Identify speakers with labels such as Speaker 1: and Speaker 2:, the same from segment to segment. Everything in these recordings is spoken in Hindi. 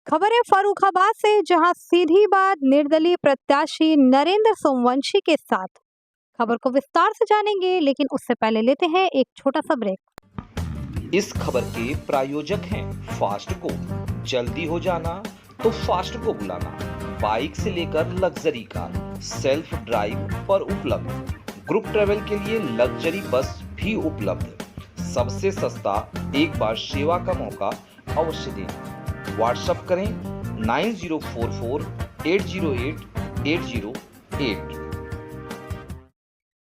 Speaker 1: खबर है फर्रुखाबाद से, जहां सीधी बात निर्दलीय प्रत्याशी नरेंद्र सोमवंशी के साथ। खबर को विस्तार से जानेंगे, लेकिन उससे पहले लेते हैं एक छोटा सा ब्रेक।
Speaker 2: इस खबर के प्रायोजक हैं फास्ट को। जल्दी हो जाना तो फास्ट को बुलाना। बाइक से लेकर लग्जरी कार, सेल्फ ड्राइव पर उपलब्ध। ग्रुप ट्रेवल के लिए लग्जरी बस भी उपलब्ध। सबसे सस्ता एक बार सेवा का मौका अवश्य दें। व्हाट्सएप करें 9044808808।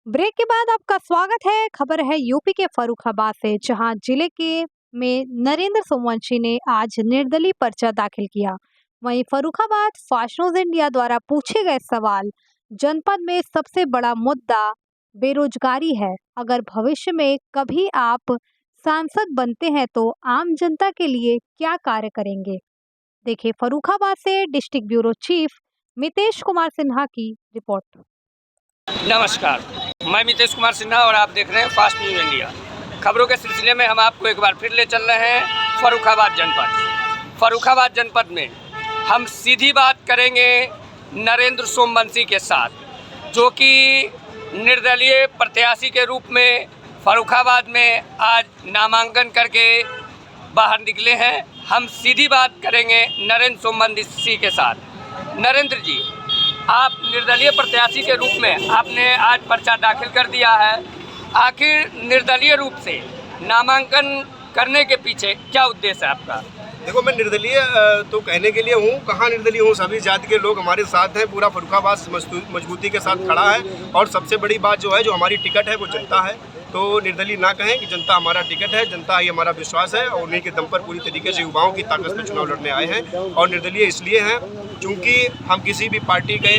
Speaker 1: ब्रेक के बाद आपका स्वागत है। खबर है यूपी के फर्रुखाबाद से, जहां जिले के में नरेंद्र सोमवंशी ने आज निर्दलीय पर्चा दाखिल किया। वहीं फर्रुखाबाद फास्ट न्यूज इंडिया द्वारा पूछे गए सवाल, जनपद में सबसे बड़ा मुद्दा बेरोजगारी है। अगर भविष्य में कभी आप सांसद बनते हैं तो आम जनता के लिए क्या कार्य करेंगे? देखिए फर्रुखाबाद से district bureau chief Mitesh Kumar Sinha की रिपोर्ट।
Speaker 3: नमस्कार, मैं मितेश कुमार सिन्हा और आप देख रहे हैं फास्ट न्यूज इंडिया। खबरों के सिलसिले में हम आपको एक बार फिर ले चल रहे हैं फर्रुखाबाद जनपद। फर्रुखाबाद जनपद में हम सीधी बात करेंगे नरेंद्र सोमवंशी के साथ, जो कि निर्दलीय प्रत्याशी के रूप में फर्रुखाबाद में आज नामांकन करके बाहर निकले हैं। हम सीधी बात करेंगे नरेंद्र सोमवंशी के साथ। नरेंद्र जी, आप निर्दलीय प्रत्याशी के रूप में आपने आज पर्चा दाखिल कर दिया है। आखिर निर्दलीय रूप से नामांकन करने के पीछे क्या उद्देश्य है आपका?
Speaker 4: देखो, मैं निर्दलीय तो कहने के लिए हूँ, कहाँ निर्दलीय हूँ। सभी जाति के लोग हमारे साथ हैं। पूरा फर्रुखाबाद मजबूती के साथ खड़ा है। और सबसे बड़ी बात जो है, जो हमारी टिकट है वो जनता है। तो निर्दलीय ना कहें कि जनता हमारा टिकट है, जनता ही हमारा विश्वास है। और उन्हीं के दम पर पूरी तरीके से युवाओं की ताकत से चुनाव लड़ने आए हैं। और निर्दलीय इसलिए हैं क्योंकि हम किसी भी पार्टी के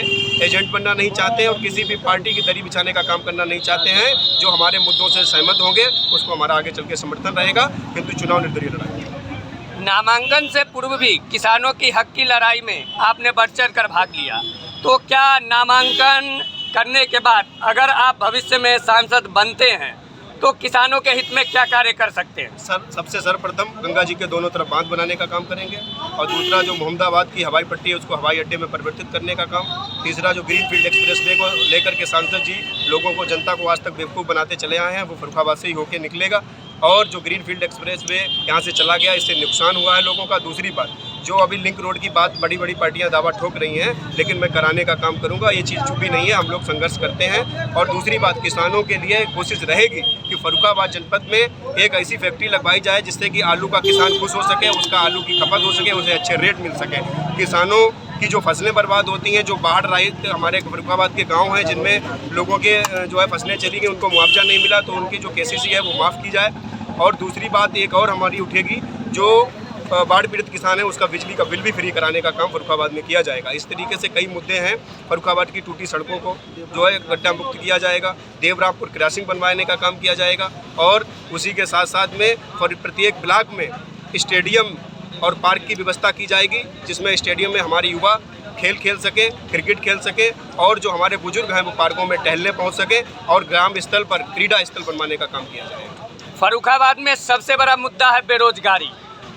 Speaker 4: एजेंट बनना नहीं चाहते हैं और किसी भी पार्टी की दरी बिछाने का काम करना नहीं चाहते हैं। जो हमारे मुद्दों से सहमत होंगे उसको हमारा आगे चल के समर्थन रहेगा, किंतु चुनाव निर्दलीय लड़ाएंगे।
Speaker 3: नामांकन से पूर्व भी किसानों की हक की लड़ाई में आपने बढ़ चढ़ कर भाग लिया, तो क्या नामांकन करने के बाद अगर आप भविष्य में सांसद बनते हैं तो किसानों के हित में क्या कार्य कर सकते हैं?
Speaker 4: सबसे सर्वप्रथम गंगा जी के दोनों तरफ बांध बनाने का काम करेंगे। और दूसरा, जो मोहम्मदाबाद की हवाई पट्टी है उसको हवाई अड्डे में परिवर्तित करने का काम। तीसरा, जो ग्रीनफील्ड एक्सप्रेसवे को लेकर के सांसद जी लोगों को, जनता को आज तक बेवकूफ़ बनाते चले आए हैं, वो फर्रुखाबाद से ही होकर निकलेगा। और जो ग्रीनफील्ड एक्सप्रेसवे यहाँ से चला गया, इससे नुकसान हुआ है लोगों का। दूसरी बात, जो अभी लिंक रोड की बात बड़ी बड़ी पार्टियां दावा ठोक रही हैं, लेकिन मैं कराने का काम करूंगा। ये चीज़ छुपी नहीं है, हम लोग संघर्ष करते हैं। और दूसरी बात, किसानों के लिए कोशिश रहेगी कि फर्रुखाबाद जनपद में एक ऐसी फैक्ट्री लगवाई जाए जिससे कि आलू का किसान खुश हो सके, उसका आलू की खपत हो सके, उसे अच्छे रेट मिल सके। किसानों की जो फसलें बर्बाद होती हैं, जो बाढ़ रहित हमारे फर्रुखाबाद के गाँव हैं जिनमें लोगों के जो है फसलें चली गई, उनको मुआवजा नहीं मिला, तो उनकी जो केसीसी है वो माफ़ की जाए। और दूसरी बात एक और हमारी उठेगी, जो बाढ़ पीड़ित किसान है उसका बिजली का बिल भी फ्री कराने का काम फर्रुखाबाद में किया जाएगा। इस तरीके से कई मुद्दे हैं। फर्रुखाबाद की टूटी सड़कों को जो है गड्ढा मुक्त किया जाएगा। देवरामपुर क्रॉसिंग बनवाने का काम किया जाएगा। और उसी के साथ साथ में प्रत्येक ब्लॉक में स्टेडियम और पार्क की व्यवस्था की जाएगी, जिसमें स्टेडियम में हमारे युवा खेल खेल सके, क्रिकेट खेल सके, और जो हमारे बुजुर्ग हैं वो पार्कों में टहलने पहुँच सके, और ग्राम स्थल पर क्रीड़ा स्थल बनवाने का काम किया जाएगा।
Speaker 3: फर्रुखाबाद में सबसे बड़ा मुद्दा है बेरोजगारी।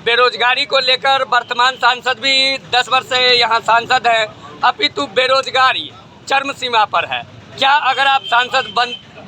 Speaker 3: बेरोजगारी को लेकर वर्तमान सांसद भी 10 वर्ष से यहाँ सांसद हैं, अपितु बेरोजगारी चरम सीमा पर है। क्या अगर आप सांसद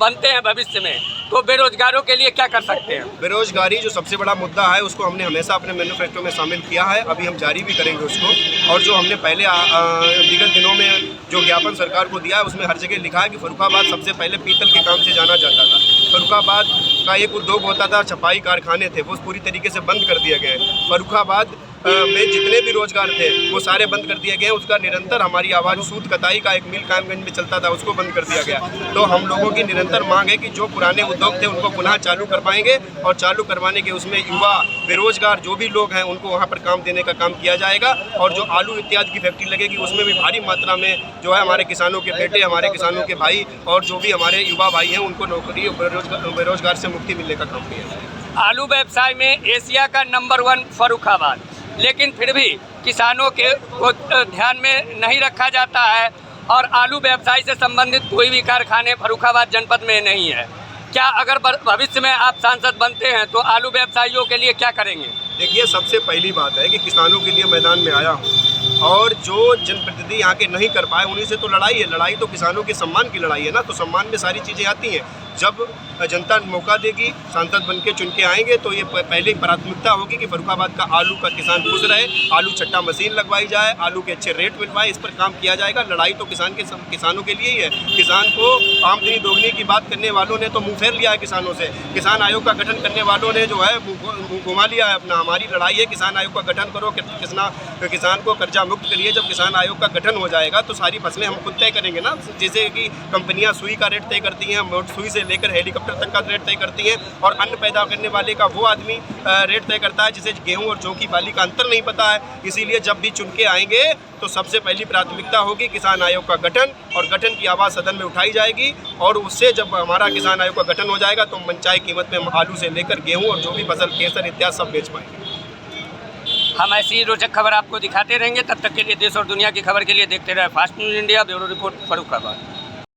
Speaker 3: बनते हैं भविष्य में तो बेरोजगारों के लिए क्या कर सकते हैं?
Speaker 4: बेरोजगारी जो सबसे बड़ा मुद्दा है उसको हमने हमेशा अपने मैनिफेस्टो में शामिल किया है, अभी हम जारी भी करेंगे उसको। और जो हमने पहले विगत दिनों में जो ज्ञापन सरकार को दिया है उसमें हर जगह लिखा है कि फर्रुखाबाद सबसे पहले पीतल के काम से जाना जाता था। फर्रुखाबाद का एक उद्योग होता था, छपाई कारखाने थे, वो पूरी तरीके से बंद कर दिए गए। फर्रुखाबाद में जितने भी रोजगार थे वो सारे बंद कर दिए गए। उसका निरंतर हमारी आवाज़, सूत कताई का एक मिल कायमगंज में चलता था, उसको बंद कर दिया गया। तो हम लोगों की निरंतर मांग है कि जो पुराने उद्योग थे उनको पुनः चालू करवाएंगे, और चालू करवाने के उसमें युवा बेरोजगार जो भी लोग हैं उनको वहाँ पर काम देने का काम किया जाएगा। और जो आलू इत्यादि की फैक्ट्री लगेगी उसमें भी भारी मात्रा में जो है हमारे किसानों के बेटे, हमारे किसानों के भाई और जो भी हमारे युवा भाई हैं उनको नौकरी, बेरोजगार से मुक्ति मिलने का काम किया जाएगा।
Speaker 3: आलू व्यवसाय में एशिया का नंबर 1 फर्रुखाबाद, लेकिन फिर भी किसानों के को ध्यान में नहीं रखा जाता है और आलू व्यवसाय से संबंधित कोई भी कारखाने फर्रुखाबाद जनपद में नहीं है। क्या अगर भविष्य में आप सांसद बनते हैं तो आलू व्यवसायियों के लिए क्या करेंगे?
Speaker 4: देखिए, सबसे पहली बात है कि किसानों के लिए मैदान में आया हूँ और जो जनप्रतिनिधि यहाँ के नहीं कर पाए उन्हीं से तो लड़ाई है। लड़ाई तो किसानों के सम्मान की लड़ाई है ना, तो सम्मान में सारी चीज़ें आती हैं। जब जनता मौका देगी, सांसद बन के चुन के आएंगे, तो ये पहले प्राथमिकता होगी कि फर्रुखाबाद का आलू का किसान खुश रहे, आलू छट्टा मशीन लगवाई जाए, आलू के अच्छे रेट मिल पाए, इस पर काम किया जाएगा। लड़ाई तो किसानों के लिए ही है। किसान को आमदनी दोगुनी की बात करने वालों ने तो मुँह फेर लिया है किसानों से। किसान आयोग का गठन करने वालों ने जो है मुँह घुमा लिया है अपना। हमारी लड़ाई है किसान आयोग का गठन करो, किसान को कर्जा मुक्त करिए। जब किसान आयोग का गठन हो जाएगा तो सारी फसलें हम खुद तय करेंगे ना। जैसे कि कंपनियां सुई का रेट तय करती हैं, सुई से लेकर हेलीकॉप्टर तक का रेट तय करती हैं, और अन्न पैदा करने वाले का वो आदमी रेट तय करता है जिसे गेहूं और जौ की बाली का अंतर नहीं पता है। इसीलिए जब भी चुन के आएंगे तो सबसे पहली प्राथमिकता होगी किसान आयोग का गठन, और गठन की आवाज़ सदन में उठाई जाएगी। और उससे जब हमारा किसान आयोग का गठन हो जाएगा तो मनचाही कीमत में आलू से लेकर गेहूँ और जो भी फसल केसर इत्यादि सब बेच पाएंगे।
Speaker 3: हम ऐसी रोचक खबर आपको दिखाते रहेंगे। तब तक के लिए देश और दुनिया की खबर के लिए देखते रहे fast news India. Bureau report, Farrukhabad.